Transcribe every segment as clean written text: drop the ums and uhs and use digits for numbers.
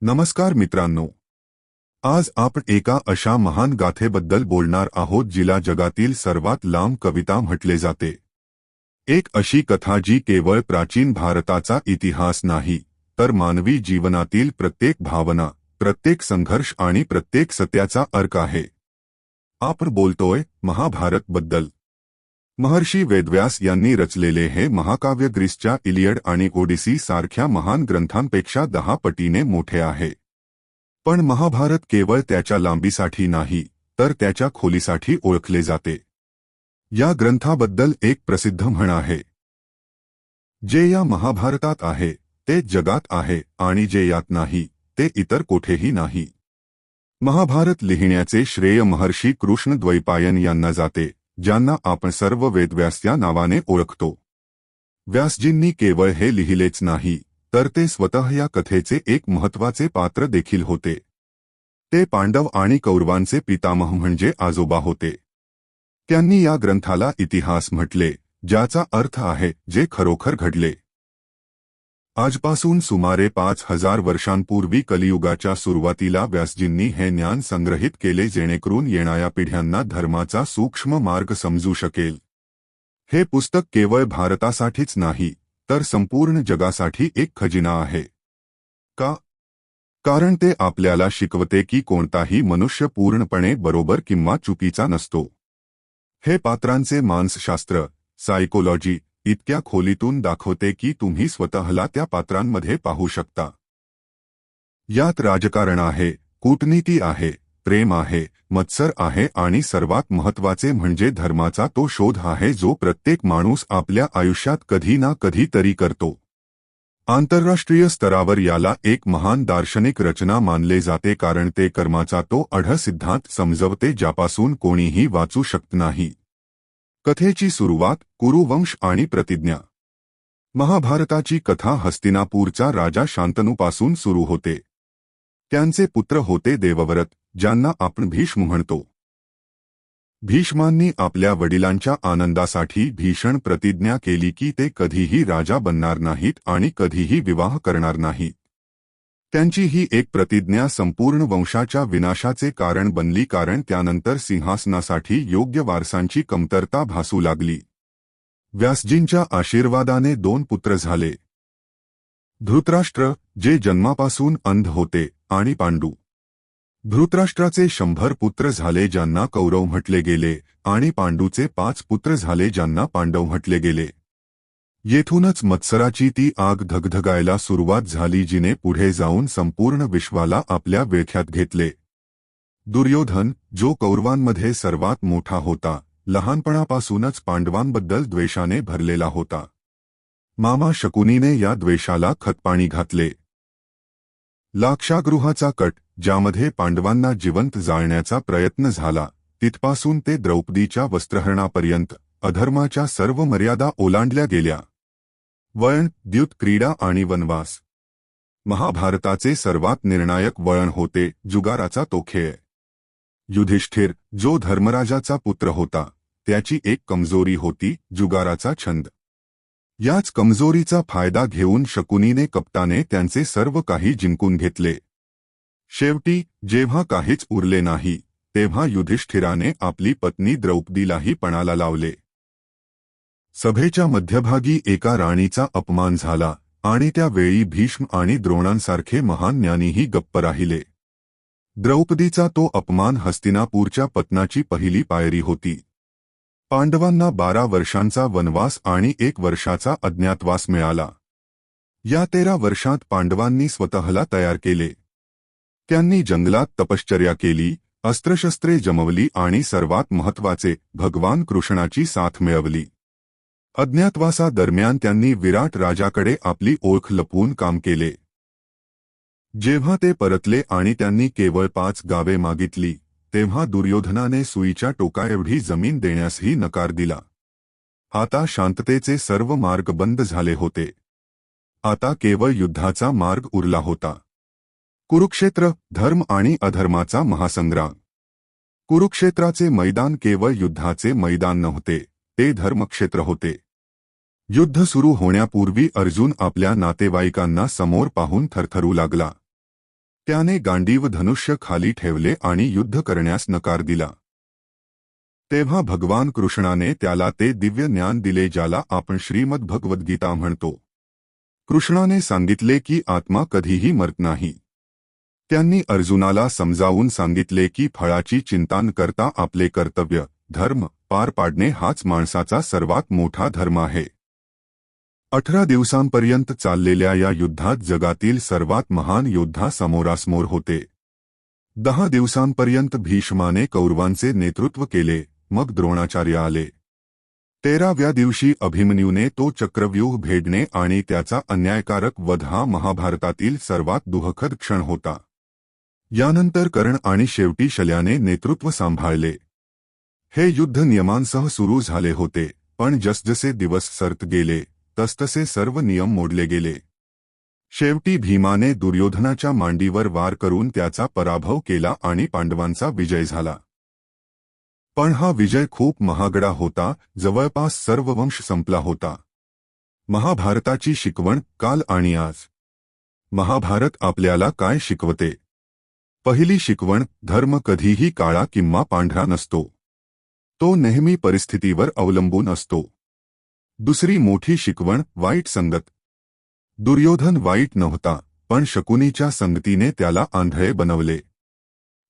नमस्कार मित्रांनो, आज आपण एका अशा महान गाथेबद्दल बोलणार आहोत जिला जगातील सर्वात लांब कविता म्हटले जाते। एक अशी कथा जी केवळ प्राचीन भारताचा इतिहास नाही, तर मानवी जीवनातील प्रत्येक भावना, प्रत्येक संघर्ष आणि प्रत्येक सत्याचा अर्क आहे। आपण बोलतोय महाभारत बद्दल। महर्षी वेदव्यास यांनी रचलेले हे महाकाव्य ग्रीसच्या इलियड आणि ओडिसी सारख्या महान ग्रंथांपेक्षा 10 पटीने मोठे आहे। पण महाभारत केवळ त्याच्या लांबीसाठी नाही, तर त्याच्या खोलीसाठी ओळखले जाते। या ग्रंथाबद्दल एक प्रसिद्ध म्हण आहे, जे या महाभारतात आहे ते जगात आहे आणि जे यात नाही ते इतर कोठेही नाही। महाभारत लिहिण्याचे श्रेय महर्षी कृष्णद्वैपायन यांना जाते, ज्यांना आपण सर्व वेदव्यास या नावाने ओळखतो। व्यासजींनी केवळ हे लिहिलेच नाही, तर ते स्वतः या कथेचे एक महत्त्वाचे पात्र देखील होते। ते पांडव आणि कौरवांचे पितामह म्हणजे आजोबा होते। त्यांनी या ग्रंथाला इतिहास म्हटले, ज्याचा अर्थ आहे जे खरोखर घडले। आजपासून सुमारे 5000 वर्षांपूर्वी कलियुगाच्या सुरुवातीला व्यासजींनी हे ज्ञान संग्रहित केले, जेणेकरून येणाऱ्या पिढ्यांना धर्माचा सूक्ष्म मार्ग समजू शकेल। हे पुस्तक केवळ भारतासाठीच नाही, तर संपूर्ण जगासाठी एक खजिना आहे। का? कारण ते आपल्याला शिकवते की कोणताही मनुष्य पूर्णपणे बरोबर किंवा चुकीचा नसतो। हे पात्रांचे मानसशास्त्र, सायकोलॉजी इतक्या खोलीतून दाखवते की तुम्ही स्वतःला त्या पात्रांमध्ये पाहू शकता। यात राजकारण आहे, कूटनीती आहे, प्रेम आहे, मत्सर आहे आणि सर्वात महत्त्वाचे म्हणजे धर्माचा तो शोध आहे जो प्रत्येक माणूस आपल्या आयुष्यात कधी ना कधी तरी करतो। आंतरराष्ट्रीय स्तरावर याला एक महान दार्शनिक रचना मानले जाते, कारण ते कर्माचा तो अढळ सिद्धांत समजवते ज्यापासून कोणीही वाचू शकत नाही। कथेची सुरुवात कुरुवंश आणि प्रतिज्ञा। महाभारताची कथा हस्तिनापूरचा राजा शांतनूपासून सुरू होते। त्यांचे पुत्र होते देवव्रत, ज्यांना आपण भीष्म म्हणतो। भीष्मांनी आपल्या वडिलांच्या आनंदासाठी भीषण प्रतिज्ञा केली की ते कधीही राजा बनणार नाहीत आणि कधीही विवाह करणार नाहीत। त्यांची ही एक प्रतिज्ञा संपूर्ण वंशाच्या विनाशाचे कारण बनली, कारण त्यानंतर सिंहासनासाठी योग्य वारसांची कमतरता भासू लागली। व्यासजींच्या आशीर्वादाने 2 पुत्र झाले, धृतराष्ट्र जे जन्मापासून अंध होते आणि पांडू। धृतराष्ट्राचे 100 पुत्र झाले ज्यांना कौरव म्हटले गेले आणि पांडूचे 5 पुत्र झाले ज्यांना पांडव म्हटले गेले। येथूनच मत्सराची ती आग धगधगायला सुरुवात झाली, जिने पुढे जाऊन संपूर्ण विश्वाला आपल्या विळख्यात घेतले। दुर्योधन, जो कौरवांमध्ये सर्वात मोठा होता, लहानपणापासूनच पांडवांबद्दल द्वेषाने भरलेला होता। मामा शकुनीने या द्वेषाला खतपाणी घातले। लाक्षागृहाचा कट, ज्यामध्ये पांडवांना जिवंत जाळण्याचा प्रयत्न झाला, तिथपासून ते द्रौपदीच्या वस्त्रहरणापर्यंत अधर्माच्या सर्व मर्यादा ओलांडल्या गेल्या। वळण, द्यूत क्रीडा आणि वनवास। महाभारताचे सर्वात निर्णायक वळण होते जुगाराचा तो खेळ। युधिष्ठिर, जो धर्मराजाचा पुत्र होता, त्याची एक कमजोरी होती, जुगाराचा छंद। याच कमजोरीचा फायदा घेऊन शकुनीने कपटाने त्यांचे सर्व काही जिंकून घेतले। शेवटी जेव्हा काहीच उरले नाही, तेव्हा युधिष्ठिराने आपली पत्नी द्रौपदीलाही पणाला लावले। सभेच्या मध्यभागी एका राणीचा अपमान झाला आणि त्यावेळी भीष्म आणि द्रोणांसारखे महान ज्ञानीही गप्प राहिले। द्रौपदीचा तो अपमान हस्तिनापूरच्या पतनाची पहिली पायरी होती। पांडवांना 12 वर्षांचा वनवास आणि 1 वर्षाचा अज्ञातवास मिळाला। या 13 वर्षांत पांडवांनी स्वतःला तयार केले। त्यांनी जंगलात तपश्चर्या केली, अस्त्रशस्त्रे जमवली आणि सर्वात महत्त्वाचे, भगवान कृष्णाची साथ मिळवली। अज्ञातवासादरम्यान त्यांनी विराट राजाकडे आपली ओळख लपवून काम केले। जेव्हा ते परतले आणि त्यांनी केवळ 5 गावे मागितली, तेव्हा दुर्योधनाने सुईच्या टोकाएवढी जमीन देण्यासही नकार दिला। आता शांततेचे सर्व मार्ग बंद झाले होते। आता केवळ युद्धाचा मार्ग उरला होता। कुरुक्षेत्र, धर्म आणि अधर्माचा महासंग्राम। कुरुक्षेत्राचे मैदान केवळ युद्धाचे मैदान नव्हते, ते धर्मक्षेत्र होते। युद्ध सुरू होण्यापूर्वी अर्जुन आपल्या नातेवाईकांना समोर पाहून थरथरू लागला। त्याने गांडीव धनुष्य खाली ठेवले आणि युद्ध करण्यास नकार दिला. तेव्हा भगवान कृष्णाने त्याला ते दिव्य ज्ञान दिले ज्याला आपण श्रीमद भगवद्गीता म्हणतो. कृष्णाने सांगितले की आत्मा कधीही मरत नाही. त्यांनी अर्जुनाला समजावून सांगितले की फळाची चिंता न करता आपले कर्तव्य, धर्म पार पाडणे हाच माणसाचा सर्वात मोठा धर्म आहे. 18 दिवसांपर्यंत चाललेल्या या युद्धात जगातील सर्वात महान योद्धा समोरासमोर होते. 10 दिवसांपर्यंत भीष्माने कौरवांचे नेतृत्व केले, मग द्रोणाचार्य आले. 13व्या दिवशी अभिमन्यूने तो चक्रव्यूह भेदणे आणि त्याचा अन्यायकारक वध हा महाभारतातील सर्वात दुःखद क्षण होता. यानंतर कर्ण आणि शेवटी शल्याने नेतृत्व सांभाळले. हे युद्ध नियमांसह सुरू झाले होते, पण जसजसे दिवस सरत गेले तसतसे सर्व नियम मोडले गेले. शेवटी भीमाने दुर्योधनाच्या मांडीवर वार करून त्याचा पराभव केला आणि पांडवांचा विजय झाला. पण हा विजय खूप महागडा होता, जवळपास सर्व वंश संपला होता. महाभारताची शिकवण काल आणि आज. महाभारत आपल्याला काय शिकवते? पहिली शिकवण, धर्म कधीही काळा किंवा पांढरा नसतो. तो नेहमी परिस्थितीवर अवलंबून असतो. दुसरी मोठी शिकवण, वाईट संगत. दुर्योधन वाईट नव्हता, पण शकुनीच्या संगतीने त्याला आंधळे बनवले.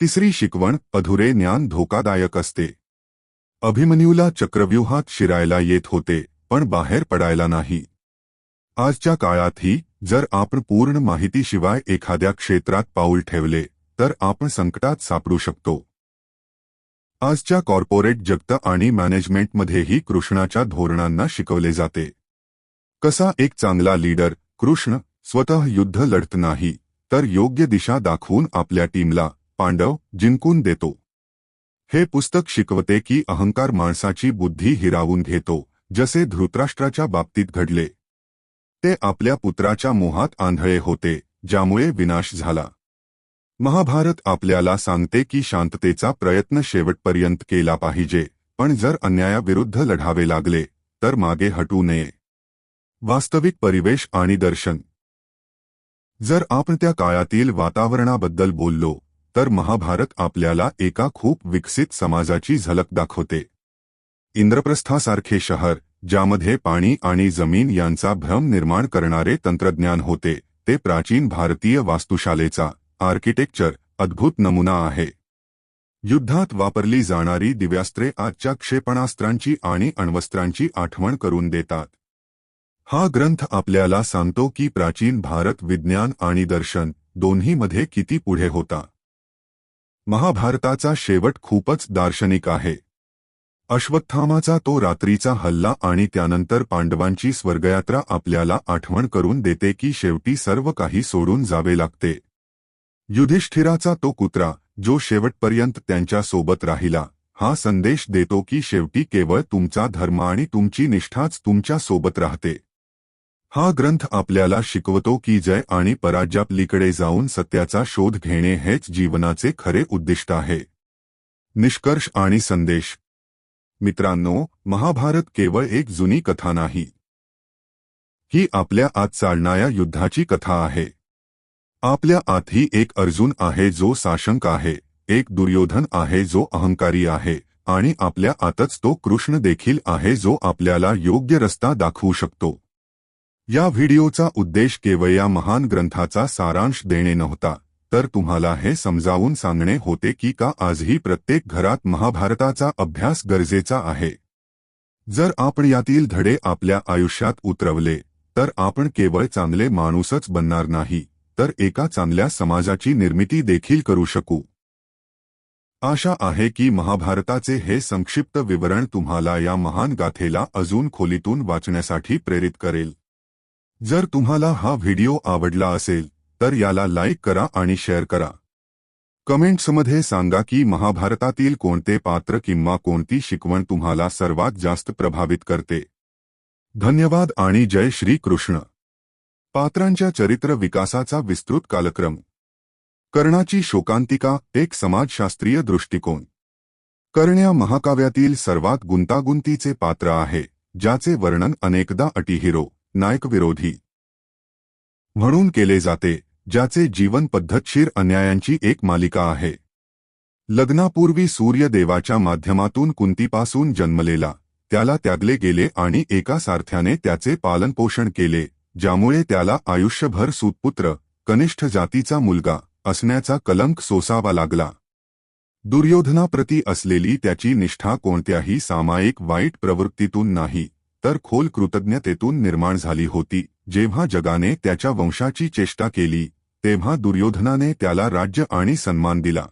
तिसरी शिकवण, अधुरे ज्ञान धोकादायक असते. अभिमन्यूला चक्रव्यूहात शिरायला येत होते, पण बाहेर पडायला नाही. आजच्या काळातही जर आपण पूर्ण माहितीशिवाय एखाद्या क्षेत्रात पाऊल ठेवले तर आपण संकटात सापडू शकतो. आजच्या कॉर्पोरेट जगत आणि मॅनेजमेंटमध्येही कृष्णाच्या धोरणांना शिकवले जाते. कसा एक चांगला लीडर, कृष्ण स्वतः युद्ध लढत नाही, तर योग्य दिशा दाखवून आपल्या टीमला पांडव जिंकून देतो. हे पुस्तक शिकवते की अहंकार माणसाची बुद्धी हिरावून घेतो, जसे धृतराष्ट्राच्या बाबतीत घडले. ते आपल्या पुत्राच्या मोहात आंधळे होते, ज्यामुळे विनाश झाला. महाभारत आपल्याला सांगते की शांततेचा प्रयत्न शेवटपर्यंत केला पाहिजे, पण जर अन्यायाविरुद्ध लढावे लागले तर मागे हटू नये. वास्तविक परिवेश आणि दर्शन. जर आपण त्या काळातील वातावरणाबद्दल बोललो तर महाभारत आपल्याला एका खूप विकसित समाजाची झलक दाखवते. इंद्रप्रस्थासारखे शहर, ज्यामध्ये पाणी आणि जमीन यांचा भ्रम निर्माण करणारे तंत्रज्ञान होते, ते प्राचीन भारतीय वास्तुशालेचा आर्किटेक्चर अद्भुत नमुना आहे. युद्धात वापरली जाणारी दिव्यास्त्रे आजच्या क्षेपणास्त्रांची आणि अण्वस्त्रांची आठवण करून देतात. हा ग्रंथ आपल्याला सांगतो की प्राचीन भारत विज्ञान आणि दर्शन दोन्हीमध्ये किती पुढे होता. महाभारताचा शेवट खूपच दार्शनिक आहे. अश्वत्थामाचा तो रात्रीचा हल्ला आणि त्यानंतर पांडवांची स्वर्गयात्रा आपल्याला आठवण करून देते की शेवटी सर्व काही सोडून जावे लागते. युधिष्ठिराचा तो कुत्रा, जो शेवटपर्यंत त्यांच्या सोबत राहिला, हा संदेश देतो की शेवटी केवळ तुमचा धर्म आणि तुमची निष्ठाच तुमच्या सोबत राहते. हा ग्रंथ आपल्याला शिकवतो की जय आणि पराजयापलीकडे जाऊन सत्याचा शोध घेणे हेच जीवनाचे खरे उद्दिष्ट आहे. निष्कर्ष आणि संदेश. मित्रांनो, महाभारत केवळ एक जुनी कथा नाही. ही आपल्या आत चालणाऱ्या युद्धाची कथा आहे. आपल्या आतही एक अर्जुन आहे जो साशंक आहे, एक दुर्योधन आहे जो अहंकारी आहे, आणि आपल्या आतच तो कृष्ण देखील आहे जो आपल्याला योग्य रस्ता दाखवू शकतो. या व्हिडिओचा उद्देश केवळ या महान ग्रंथाचा सारांश देणे नव्हता, तर तुम्हाला हे समजावून सांगणे होते की का आजही प्रत्येक घरात महाभारताचा अभ्यास गरजेचा आहे. जर आपण यातील धडे आपल्या आयुष्यात उतरवले तर आपण केवळ चांगले माणूसच बनणार नाही, तर एका चांगल्या समाजाची निर्मिती देखील करू शकू. आशा आहे की महाभारताचे हे संक्षिप्त विवरण तुम्हाला या महान गाथेला अजून खोलीतून वाचण्यासाठी प्रेरित करेल. जर तुम्हाला हा व्हिडिओ आवडला असेल तर याला लाईक करा आणि शेअर करा. कमेंट्समध्ये सांगा की महाभारतातील कोणते पात्र किंवा कोणती शिकवण तुम्हाला सर्वात जास्त प्रभावित करते. धन्यवाद आणि जय श्री कृष्ण. पात्रांच्या चरित्र विकासाचा विस्तृत कालक्रम. कर्णाची शोकांतिका, एक समाजशास्त्रीय दृष्टिकोन. कर्ण या महाकाव्यातील सर्वात गुंतागुंतीचे पात्र आहे, ज्याचे वर्णन अनेकदा अटी हिरो, नायक विरोधी म्हणून केले जाते, ज्याचे जीवन पद्धतशीर अन्यायांची एक मालिका आहे. लग्नापूर्वी सूर्यदेवाच्या माध्यमातून कुंतीपासून जन्मलेला त्याला त्यागले गेले आणि एका सारथ्याने त्याचे पालनपोषण केले, ज्यामुळे त्याला आयुष्यभर सूतपुत्र, कनिष्ठ जातीचा मुलगा असण्याचा कलंक सोसावा लागला. दुर्योधनाप्रती असलेली त्याची निष्ठा कोणत्याही सामायिक वाईट प्रवृत्तीतून नाही, तर खोल कृतज्ञतेतून निर्माण झाली होती. जेव्हा जगाने त्याच्या वंशाची चेष्टा केली, तेव्हा दुर्योधनाने त्याला राज्य आणि सन्मान दिला.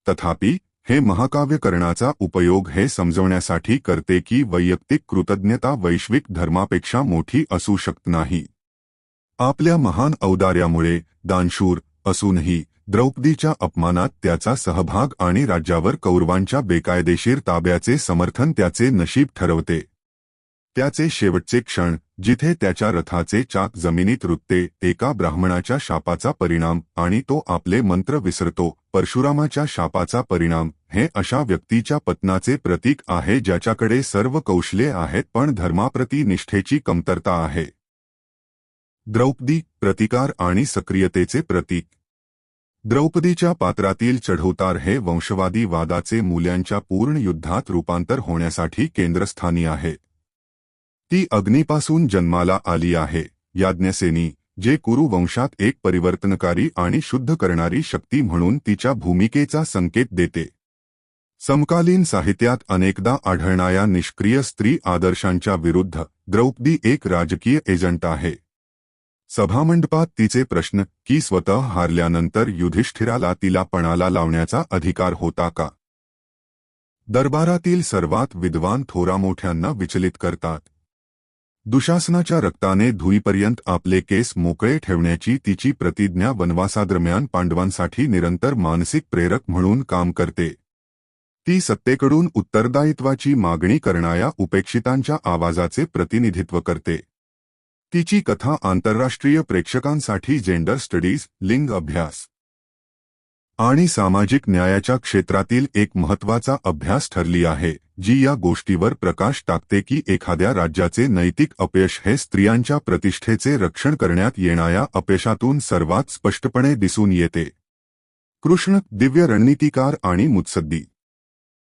तथापि हे महाकाव्य करण्याचा उपयोग हे समजवण्यासाठी करते की वैयक्तिक कृतज्ञता वैश्विक धर्मापेक्षा मोठी असू शकत नाही. आपल्या महान औदार्यामुळे दानशूर असूनही द्रौपदीच्या अपमानात त्याचा सहभाग आणि राज्यावर कौरवांच्या बेकायदेशीर ताब्याचे समर्थन त्याचे नशीब ठरवते. त्याचे शेवटचे क्षण, जिथे त्याच्या रथाचे चाक जमिनीत रुतते, एका ब्राह्मणाच्या शापाचा परिणाम आणि तो आपले मंत्र विसरतो, परशुरामाच्या शापाचा परिणाम, हे अशा व्यक्तीच्या पतनाचे प्रतीक आहे ज्याच्याकडे सर्व कौशल्ये आहेत पण धर्माप्रती निष्ठेची कमतरता आहे. द्रौपदी, प्रतिकार आणि सक्रियतेचे प्रतीक. द्रौपदीच्या पात्रातील चढउतार हे वंशवादी वादाचे मूल्यांच्या पूर्ण युद्धात रूपांतर होण्यासाठी केंद्रस्थानी आहे. ती अग्नीपासून जन्माला आली आहे, याज्ञसेनी, जे कुरु वंशात एक परिवर्तनकारी आणि शुद्ध करणारी शक्ती म्हणून तिच्या भूमिकेचा संकेत देते. समकालीन साहित्यात अनेकदा आढळणाऱ्या निष्क्रिय स्त्री आदर्शांच्या विरुद्ध द्रौपदी एक राजकीय एजंट आहे. सभामंडपात तिचे प्रश्न की स्वतः हारल्यानंतर युधिष्ठिराला तिला पणाला लावण्याचा अधिकार होता का, दरबारातील सर्वात विद्वान थोरामोठ्यांना विचलित करतात. दुशासनाच्या रक्ताने धुईपर्यंत आपले केस मोकळे ठेवण्याची तिची प्रतिज्ञा वनवासादरम्यान पांडवांसाठी निरंतर मानसिक प्रेरक म्हणून काम करते. ती सत्तेकडून उत्तरदायित्वाची मागणी करणाऱ्या उपेक्षितांच्या आवाजाचे प्रतिनिधित्व करते. तिची कथा आंतरराष्ट्रीय प्रेक्षकांसाठी जेंडर स्टडीज, लिंग अभ्यास आणि सामाजिक न्यायाच्या क्षेत्रातील एक महत्त्वाचा अभ्यास ठरली आहे, जी या गोष्टीवर प्रकाश टाकते की एखाद्या राज्याचे नैतिक अपयश हे स्त्रियांच्या प्रतिष्ठेचे रक्षण करण्यात येणाऱ्या अपयशातून सर्वात स्पष्टपणे दिसून येते. कृष्ण, दिव्य रणनीतिकार आणि मुत्सद्दी.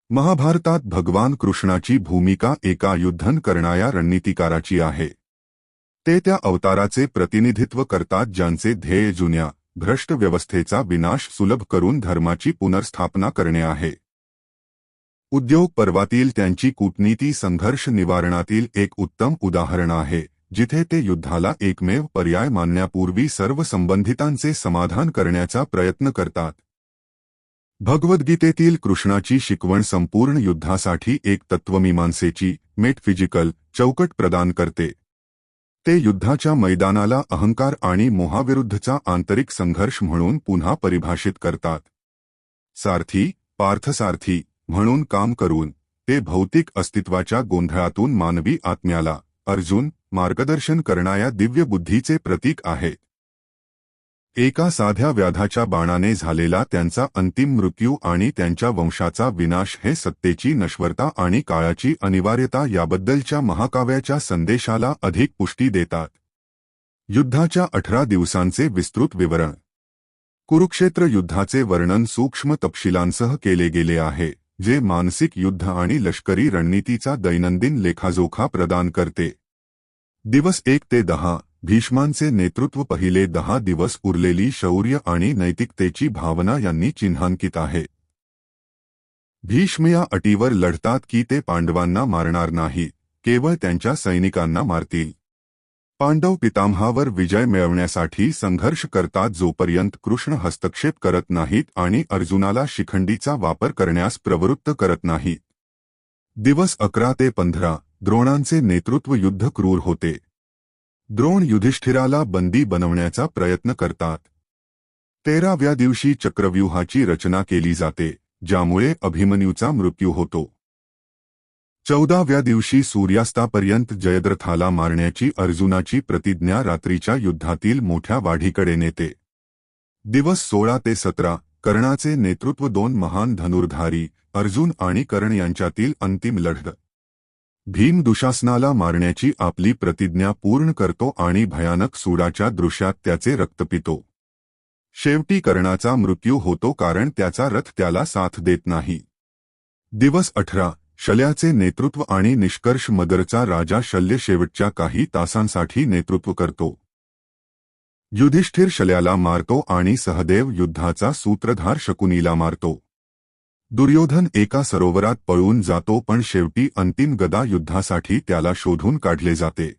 महाभारतात भगवान कृष्णाची भूमिका एका युद्धन करणाऱ्या रणनीतिकाराची आहे. ते त्या अवताराचे प्रतिनिधित्व करतात ज्यांचे ध्येय जुन्या, भ्रष्ट व्यवस्थेचा विनाश सुलभ करून धर्माची पुनर्स्थापना करणे आहे. उद्योग पर्वातील त्यांची कूटनीती संघर्ष निवारणातील एक उत्तम उदाहरण आहे, जिथे ते युद्धाला एकमेव पर्याय मानण्यापूर्वी सर्व संबंधितांचे समाधान करण्याचा प्रयत्न करतात. भगवद्गीतेतील कृष्णाची शिकवण संपूर्ण युद्धासाठी एक तत्वमीमांसेची, मेटफिजिकल चौकट प्रदान करते. ते युद्धाच्या मैदानाला अहंकार आणि मोहाविरुद्धचा आंतरिक संघर्ष म्हणून पुन्हा परिभाषित करतात. सारथी, पार्थसारथी म्हणून काम करून ते भौतिक अस्तित्वाच्या गोंधळातून मानवी आत्म्याला, अर्जुन, मार्गदर्शन करणाऱ्या दिव्य बुद्धीचे प्रतीक आहेत. एका साध्या व्याधाच्या बाणाने झालेला त्यांचा अंतिम मृत्यू आणि त्यांच्या वंशाचा विनाश हे सत्तेची नश्वरता आणि काळाची अनिवार्यता याबद्दलच्या महाकाव्याच्या संदेशाला अधिक पुष्टी देतात. युद्धाच्या 18 दिवसांचे विस्तृत विवरण. कुरुक्षेत्र युद्धाचे वर्णन सूक्ष्म तपशिलांसह केले गेले आहे, जे मानसिक युद्ध आणि लष्करी रणनीतीचा दैनंदिन लेखाजोखा प्रदान करते. दिवस 1 ते 10. भीष्मांचे नेतृत्व. पहिले 10 दिवस उरलेली शौर्य आणि नैतिकतेची भावना यांनी चिन्हांकित आहे. भीष्म या अटीवर लढतात की ते पांडवांना मारणार नाहीत, केवळ त्यांच्या सैनिकांना मारतील. पांडव पितामहावर विजय मिळवण्यासाठी संघर्ष करतात जोपर्यंत कृष्ण हस्तक्षेप करत नाहीत आणि अर्जुनाला शिखंडीचा वापर करण्यास प्रवृत्त करत नाहीत. दिवस 11 ते 15. द्रोणांचे नेतृत्व. युद्ध क्रूर होते. द्रोण युधिष्ठिराला बंदी बनवण्याचा प्रयत्न करतात. 13व्या दिवशी चक्रव्यूहाची रचना केली जाते, ज्यामुळे अभिमन्यूचा मृत्यू होतो. 14व्या दिवशी सूर्यास्तापर्यंत जयद्रथाला मारण्याची अर्जुनाची प्रतिज्ञा रात्रीच्या युद्धातील मोठ्या वाढीकडे नेते. दिवस 16 ते 17. कर्णाचे नेतृत्व. 2 महान धनुर्धारी, अर्जुन आणि कर्ण यांच्यातील अंतिम लढत. भीम दुशासनाला मारण्याची आपली प्रतिज्ञा पूर्ण करतो आणि भयानक सूडाच्या दृश्यात त्याचे रक्त पितो. शेवटी कर्णाचा मृत्यू होतो कारण त्याचा रथ त्याला साथ देत नाही. दिवस 18. शल्याचे नेतृत्व आणि निष्कर्ष. मगरचा राजा शल्य शेवटच्या काही तासांसाठी नेतृत्व करतो. युधिष्ठिर शल्याला मारतो आणि सहदेव युद्धाचा सूत्रधार शकुनीला मारतो. दुर्योधन एका सरोवरात पळून जातो पण शेवटी अंतिम गदा युद्धासाठी त्याला शोधून काढले जाते.